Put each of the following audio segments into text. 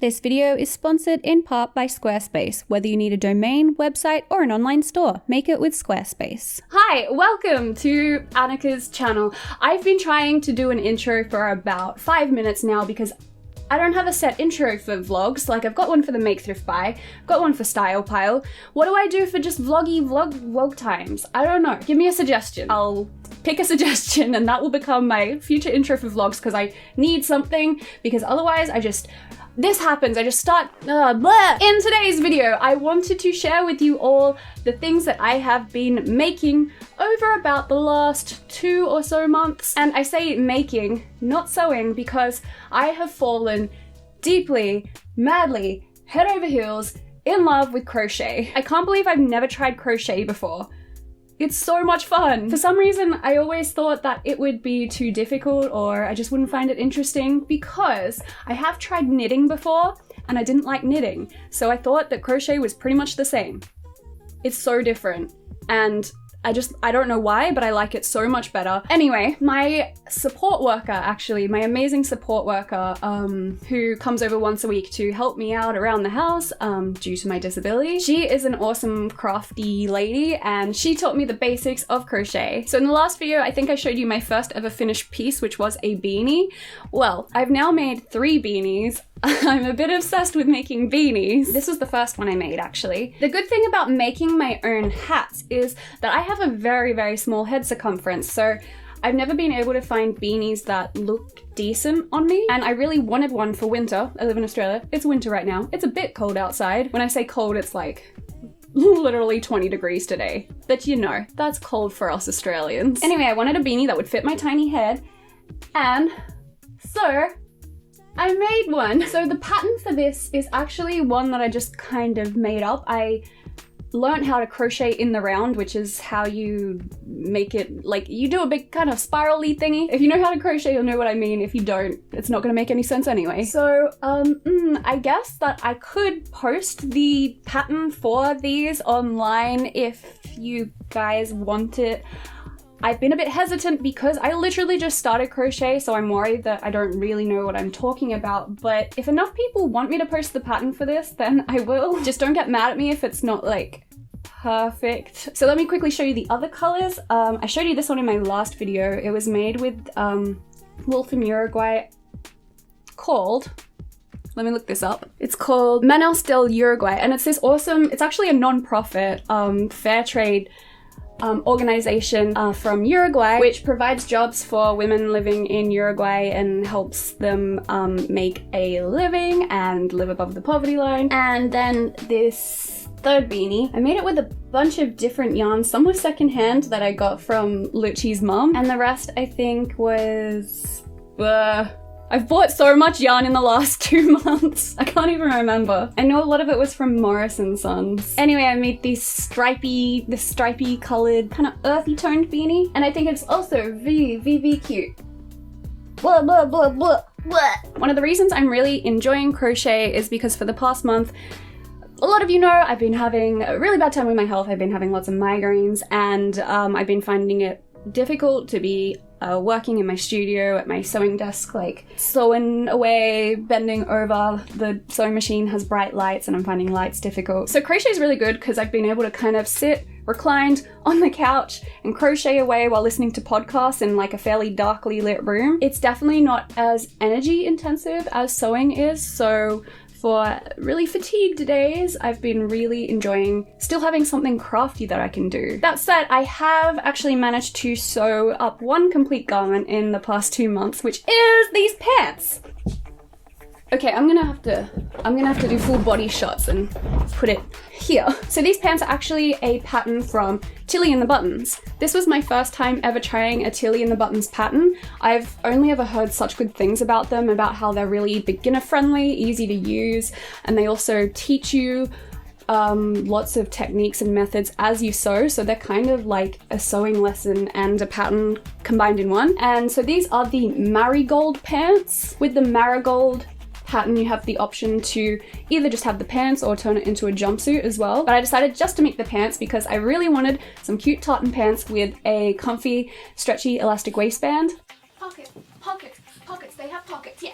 This video is sponsored in part by Squarespace. Whether you need a domain, website, or an online store, make it with Squarespace. Hi, welcome to Annika's channel. I've been trying to do an intro for about 5 minutes now because I don't have a set intro for vlogs. Like, I've got one for the Make Thrift Buy, I've got one for Style Pile. What do I do for just vlog times? I don't know. Give me a suggestion. I'll pick a suggestion and that will become my future intro for vlogs because I need something, because otherwise this happens, I just start blah. In today's video, I wanted to share with you all the things that I have been making over about the last 2 or so months. And I say making, not sewing, because I have fallen deeply, madly, head over heels in love with crochet. I can't believe I've never tried crochet before. It's so much fun. For some reason, I always thought that it would be too difficult or I just wouldn't find it interesting, because I have tried knitting before and I didn't like knitting. So I thought that crochet was pretty much the same. It's so different. And I don't know why, but I like it so much better. Anyway, my support worker, actually, my amazing support worker, who comes over once a week to help me out around the house, due to my disability. She is an awesome crafty lady and she taught me the basics of crochet. So in the last video, I think I showed you my first ever finished piece, which was a beanie. Well, I've now made 3 beanies. I'm a bit obsessed with making beanies. This was the first one I made, actually. The good thing about making my own hats is that I have a very, very small head circumference, so I've never been able to find beanies that look decent on me, and I really wanted one for winter. I live in Australia. It's winter right now. It's a bit cold outside. When I say cold, it's like literally 20 degrees today. But you know, that's cold for us Australians. Anyway, I wanted a beanie that would fit my tiny head, and so I made one. So the pattern for this is actually one that I just kind of made up. I learned how to crochet in the round, which is how you make it, like, you do a big kind of spirally thingy. If you know how to crochet, you'll know what I mean. If you don't, it's not gonna make any sense anyway. So, I guess that I could post the pattern for these online if you guys want it. I've been a bit hesitant because I literally just started crochet, so I'm worried that I don't really know what I'm talking about. But if enough people want me to post the pattern for this, then I will. Just don't get mad at me if it's not like perfect. So let me quickly show you the other colors. I showed you this one in my last video. It was made with Wolfe in Uruguay, called, let me look this up. It's called Manos Del Uruguay, and it's this awesome, it's actually a non-profit, fair trade organization from Uruguay, which provides jobs for women living in Uruguay and helps them make a living and live above the poverty line. And then this third beanie, I made it with a bunch of different yarns. Some were secondhand that I got from Lucci's mum, and the rest I think was I've bought so much yarn in the last 2 months. I can't even remember. I know a lot of it was from Morris & Sons. Anyway, I made this stripy colored, kind of earthy toned beanie. And I think it's also very cute. Blah, blah, blah, blah, blah. One of the reasons I'm really enjoying crochet is because for the past month, a lot of you know I've been having a really bad time with my health. I've been having lots of migraines, and I've been finding it difficult to be working in my studio at my sewing desk, like sewing away, bending over. The sewing machine has bright lights and I'm finding lights difficult. So crochet is really good because I've been able to kind of sit reclined on the couch and crochet away while listening to podcasts in like a fairly darkly lit room. It's definitely not as energy intensive as sewing is, so for really fatigued days, I've been really enjoying still having something crafty that I can do. That said, I have actually managed to sew up one complete garment in the past 2 months, which is these pants. Okay, I'm gonna have to do full body shots and put it here. So these pants are actually a pattern from Tilly and the Buttons. This was my first time ever trying a Tilly and the Buttons pattern. I've only ever heard such good things about them, about how they're really beginner friendly, easy to use, and they also teach you lots of techniques and methods as you sew, so they're kind of like a sewing lesson and a pattern combined in one. And so these are the Marigold pants. With the Marigold pattern, you have the option to either just have the pants or turn it into a jumpsuit as well. But I decided just to make the pants because I really wanted some cute tartan pants with a comfy, stretchy, elastic waistband. Pockets, pockets, pockets, they have pockets, yeah.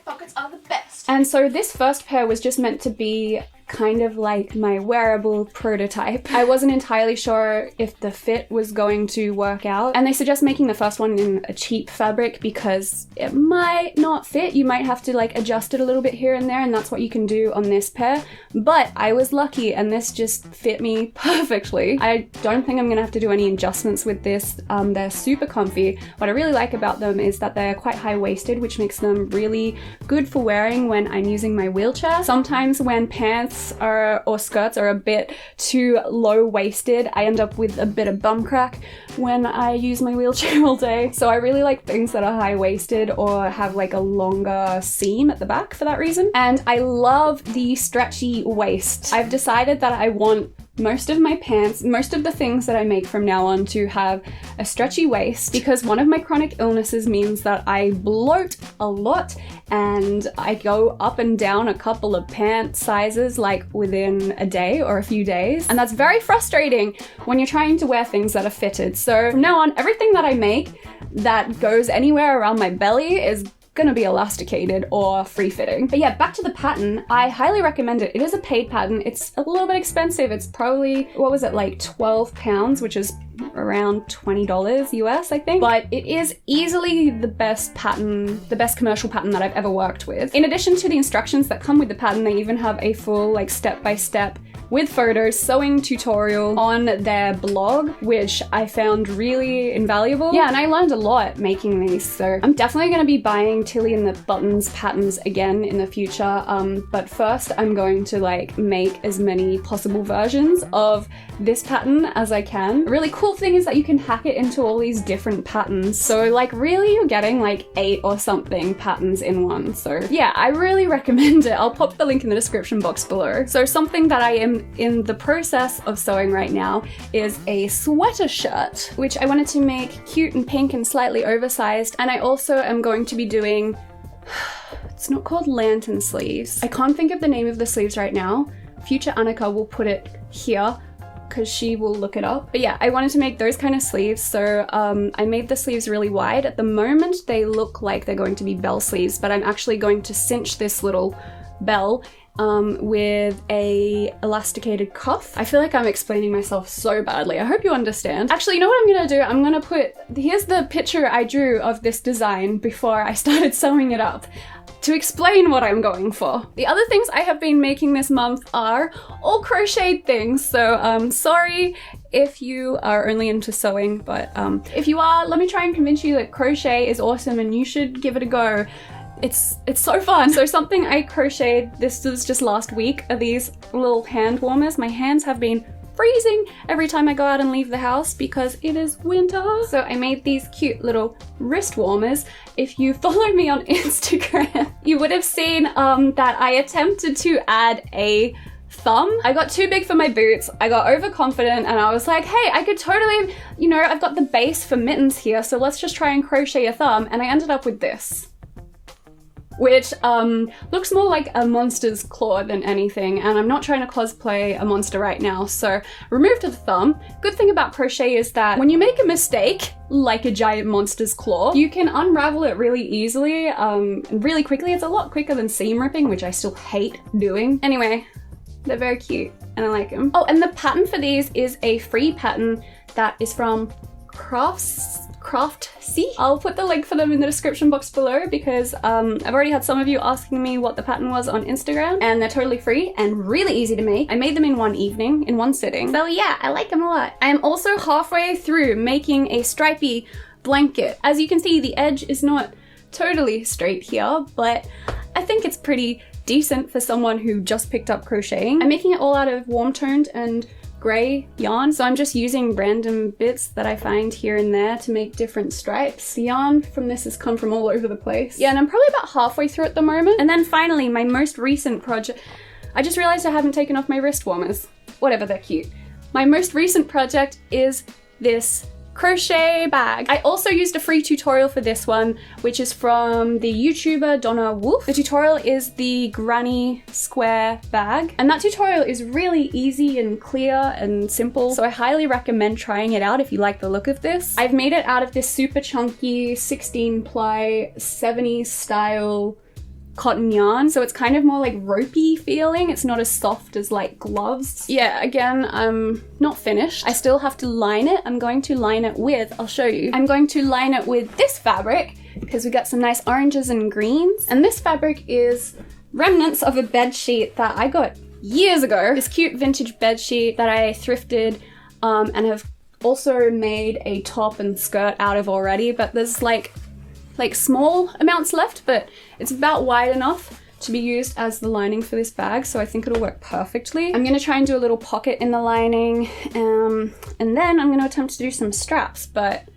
Pockets are the best. waist. And so this first pair was just meant to be kind of like my wearable prototype. I wasn't entirely sure if the fit was going to work out, and they suggest making the first one in a cheap fabric because it might not fit. You might have to like adjust it a little bit here and there, and that's what you can do on this pair. But I was lucky and this just fit me perfectly. I don't think I'm gonna have to do any adjustments with this. They're super comfy. What I really like about them is that they're quite high-waisted, which makes them really good for wearing when I'm using my wheelchair. Sometimes when pants or skirts are a bit too low-waisted, I end up with a bit of bum crack when I use my wheelchair all day. So I really like things that are high-waisted or have like a longer seam at the back for that reason. And I love the stretchy waist. I've decided that I want most of my pants, most of the things that I make from now on to have a stretchy waist, because one of my chronic illnesses means that I bloat a lot and I go up and down a couple of pant sizes like within a day or a few days. And that's very frustrating when you're trying to wear things that are fitted. So from now on, everything that I make that goes anywhere around my belly is gonna be elasticated or free-fitting. But yeah, back to the pattern. I highly recommend it. It is a paid pattern. It's a little bit expensive. It's probably, what was it, like 12 pounds, which is around $20 US, I think. But it is easily the best pattern, the best commercial pattern that I've ever worked with. In addition to the instructions that come with the pattern, they even have a full like step-by-step with photos sewing tutorial on their blog, which I found really invaluable. Yeah, and I learned a lot making these, so I'm definitely gonna be buying Tilly and the Buttons patterns again in the future. But first I'm going to like make as many possible versions of this pattern as I can. A really cool thing is that you can hack it into all these different patterns. So like really you're getting like 8 or something patterns in one. So yeah, I really recommend it. I'll pop the link in the description box below. So something that I am in the process of sewing right now is a sweater shirt, which I wanted to make cute and pink and slightly oversized. And I also am going to be doing, it's not called lantern sleeves. I can't think of the name of the sleeves right now. Future Annika will put it here because she will look it up. But yeah, I wanted to make those kind of sleeves, so I made the sleeves really wide. At the moment, they look like they're going to be bell sleeves, but I'm actually going to cinch this little bell with a elasticated cuff. I feel like I'm explaining myself so badly. I hope you understand. Actually, you know what I'm gonna do? I'm gonna put, here's the picture I drew of this design before I started sewing it up, to explain what I'm going for. The other things I have been making this month are all crocheted things, so sorry if you are only into sewing, but if you are, let me try and convince you that crochet is awesome and you should give it a go. It's so fun. So something I crocheted, this was just last week, are these little hand warmers. My hands have been freezing every time I go out and leave the house because it is winter. So I made these cute little wrist warmers. If you follow me on Instagram, you would have seen that I attempted to add a thumb. I got too big for my boots. I got overconfident and I was like, hey, I could totally, you know, I've got the base for mittens here, so let's just try and crochet a thumb. And I ended up with this, which looks more like a monster's claw than anything, and I'm not trying to cosplay a monster right now, so removed the thumb. Good thing about crochet is that when you make a mistake, like a giant monster's claw, you can unravel it really easily, really quickly. It's a lot quicker than seam ripping, which I still hate doing. Anyway, they're very cute and I like them. Oh, and the pattern for these is a free pattern that is from Craftsy. I'll put the link for them in the description box below because I've already had some of you asking me what the pattern was on Instagram, and they're totally free and really easy to make. I made them in one evening, in one sitting. So yeah, I like them a lot. I am also halfway through making a stripey blanket. As you can see, the edge is not totally straight here, but I think it's pretty decent for someone who just picked up crocheting. I'm making it all out of warm toned and grey yarn, so I'm just using random bits that I find here and there to make different stripes. The yarn from this has come from all over the place. Yeah, and I'm probably about halfway through at the moment. And then finally, my most recent project, I just realized I haven't taken off my wrist warmers. Whatever, they're cute. My most recent project is this crochet bag. I also used a free tutorial for this one, which is from the YouTuber Donna Wolfe. The tutorial is the granny square bag, and that tutorial is really easy and clear and simple, so I highly recommend trying it out if you like the look of this. I've made it out of this super chunky 16 ply 70s style cotton yarn, so it's kind of more like ropey feeling. It's not as soft as like gloves. Yeah, again, I'm not finished. I still have to line it. I'm going to line it with, I'll show you. I'm going to line it with this fabric because we got some nice oranges and greens. And this fabric is remnants of a bed sheet that I got years ago. This cute vintage bed sheet that I thrifted and have also made a top and skirt out of already, but there's like small amounts left, but it's about wide enough to be used as the lining for this bag, so I think it'll work perfectly. I'm gonna try and do a little pocket in the lining, and then I'm gonna attempt to do some straps, but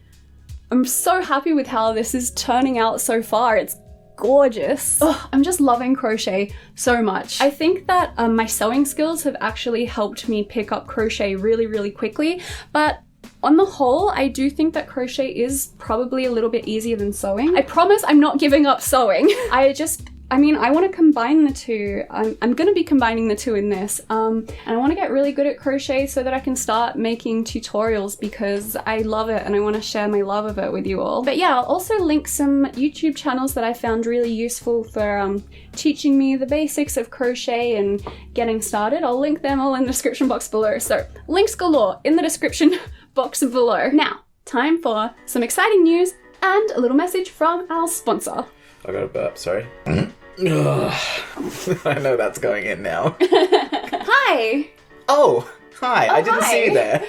I'm so happy with how this is turning out so far. It's gorgeous. Oh, I'm just loving crochet so much. I think that my sewing skills have actually helped me pick up crochet really, really quickly, but on the whole, I do think that crochet is probably a little bit easier than sewing. I promise I'm not giving up sewing. I want to combine the two. I'm going to be combining the two in this. And I want to get really good at crochet so that I can start making tutorials because I love it and I want to share my love of it with you all. But yeah, I'll also link some YouTube channels that I found really useful for teaching me the basics of crochet and getting started. I'll link them all in the description box below. So links galore in the description box below. Now, time for some exciting news and a little message from our sponsor. I got a burp, sorry. I know that's going in now. Hi! Oh, hi, I didn't see you there.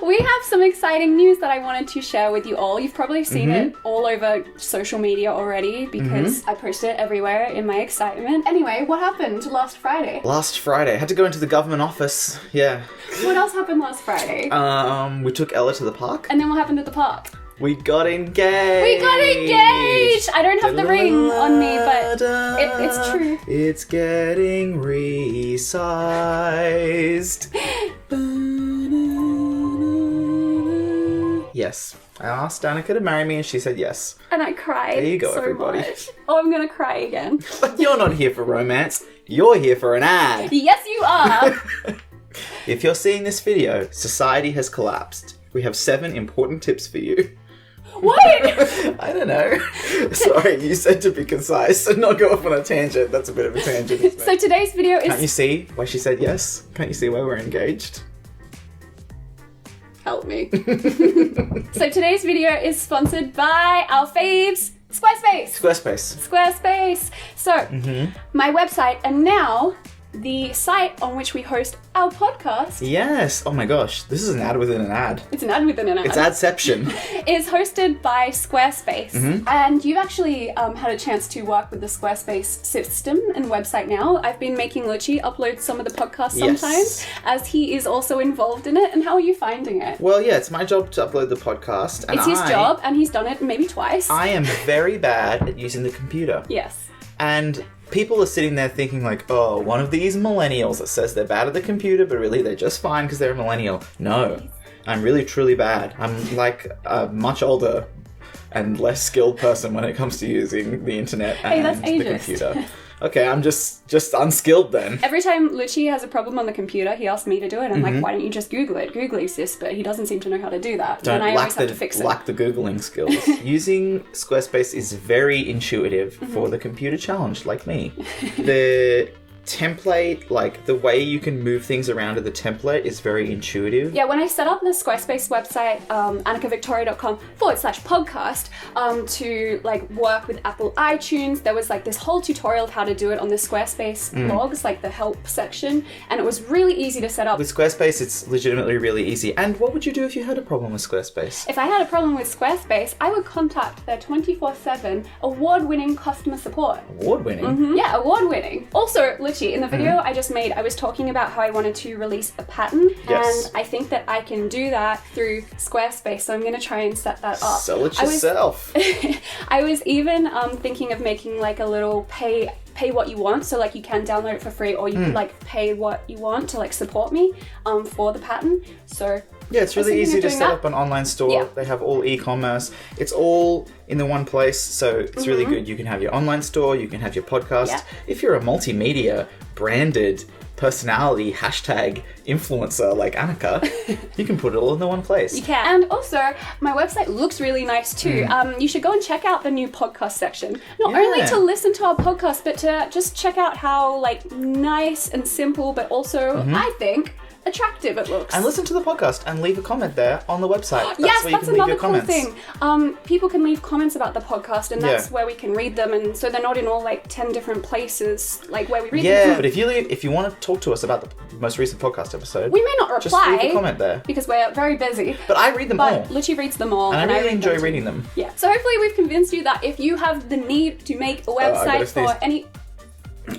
We have some exciting news that I wanted to share with you all. You've probably seen it all over social media already because I posted it everywhere in my excitement. Anyway, what happened last Friday? Last Friday, I had to go into the government office, yeah. What else happened last Friday? We took Ella to the park. And then what happened at the park? We got engaged! We got engaged! I don't have the ring on me, but it's true. It's getting resized. Yes. I asked Annika to marry me and she said yes. And I cried. There you go, so everybody. Much. Oh, I'm gonna cry again. But you're not here for romance. You're here for an ad. Yes, you are! If you're seeing this video, society has collapsed. We have 7 important tips for you. What? I don't know. Sorry, you said to be concise and not go off on a tangent. That's a bit of a tangent, isn't it? So today's video is... Can't you see why she said yes? Can't you see why we're engaged? Help me. So today's video is sponsored by our faves, Squarespace. Squarespace. So, my website and now the site on which we host our podcast. Yes. Oh my gosh. This is an ad within an ad. It's an ad within an ad. It's Adception. Is hosted by Squarespace. And you've actually had a chance to work with the Squarespace system and website now. I've been making Loushy upload some of the podcasts sometimes, as he is also involved in it. And how are you finding it? Well, yeah, it's my job to upload the podcast. And it's his job, and he's done it maybe twice. I am very bad at using the computer. Yes. And people are sitting there thinking like, oh, one of these millennials that says they're bad at the computer, but really they're just fine because they're a millennial. No, I'm really, truly bad. I'm like a much older and less skilled person when it comes to using the internet and the computer. Okay, I'm just unskilled then. Every time Loushy has a problem on the computer, he asks me to do it. I'm like, why don't you just Google it? Google exists, but he doesn't seem to know how to do that. And I always have to fix it. Lack the Googling skills. Using Squarespace is very intuitive for the computer challenged, like me. The template, like the way you can move things around to the template is very intuitive. Yeah, when I set up the Squarespace website, annikavictoria.com/podcast, to like work with Apple iTunes, there was like this whole tutorial of how to do it on the Squarespace blogs, like the help section, and it was really easy to set up. With Squarespace, it's legitimately really easy. And what would you do if you had a problem with Squarespace? If I had a problem with Squarespace, I would contact their 24/7 award-winning customer support. Award-winning? Yeah, award-winning. Also, in the video I just made, I was talking about how I wanted to release a pattern, and I think that I can do that through Squarespace, so I'm going to try and set that up. Sell it yourself. I was even thinking of making like a little pay what you want, so like you can download it for free, or you could like pay what you want to like support me for the pattern. So yeah, it's really easy to set up an online store. Yeah. They have all e-commerce. It's all in the one place, so it's really good. You can have your online store, you can have your podcast. Yeah. If you're a multimedia branded personality hashtag influencer like Annika, you can put it all in the one place. You can. And also, my website looks really nice too. You should go and check out the new podcast section. Not only to listen to our podcast, but to just check out how like nice and simple, but also, I think, attractive it looks. And listen to the podcast and leave a comment there on the website. That's another cool thing. People can leave comments about the podcast, and that's where we can read them, and so they're not in all like 10 different places like where we read them. Yeah, but if you want to talk to us about the most recent podcast episode, we may not reply. Just leave a comment there because we're very busy. But I read them all. Lucy reads them all, and I really enjoy reading them. Yeah. So hopefully we've convinced you that if you have the need to make a website for any.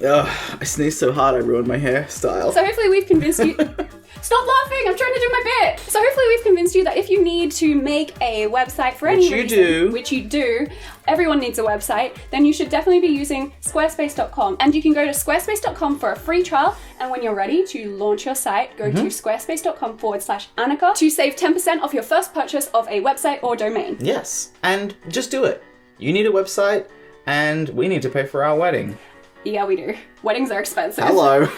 Ugh, I sneezed so hard I ruined my hairstyle. So hopefully we've convinced you... Stop laughing! I'm trying to do my bit! So hopefully we've convinced you that if you need to make a website for any reason, which you do, everyone needs a website, then you should definitely be using squarespace.com. And you can go to squarespace.com for a free trial, and when you're ready to launch your site, go to squarespace.com/Annika to save 10% off your first purchase of a website or domain. Yes, and just do it. You need a website, and we need to pay for our wedding. Yeah, we do. Weddings are expensive. Hello.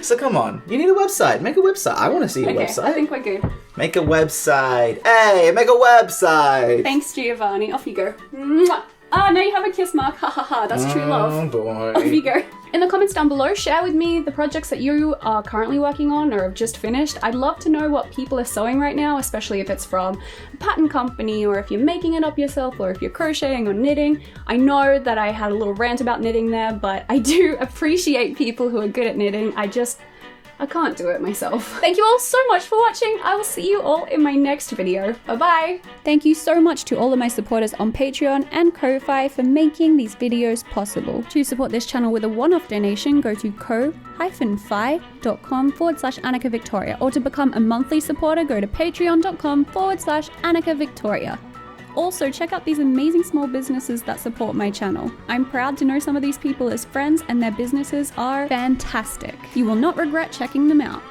So come on, you need a website. Make a website. I want to see a website. I think we're good. Make a website. Hey, make a website. Thanks, Giovanni. Off you go. Mwah. Ah, now you have a kiss mark. Ha ha ha. That's true love. Oh boy. Off you go. In the comments down below, share with me the projects that you are currently working on or have just finished. I'd love to know what people are sewing right now, especially if it's from a pattern company or if you're making it up yourself or if you're crocheting or knitting. I know that I had a little rant about knitting there, but I do appreciate people who are good at knitting. I can't do it myself. Thank you all so much for watching. I will see you all in my next video. Bye-bye. Thank you so much to all of my supporters on Patreon and Ko-Fi for making these videos possible. To support this channel with a one-off donation, go to ko-fi.com/Annika Victoria, or to become a monthly supporter, go to patreon.com/Annika Victoria. Also, check out these amazing small businesses that support my channel. I'm proud to know some of these people as friends, and their businesses are fantastic. You will not regret checking them out.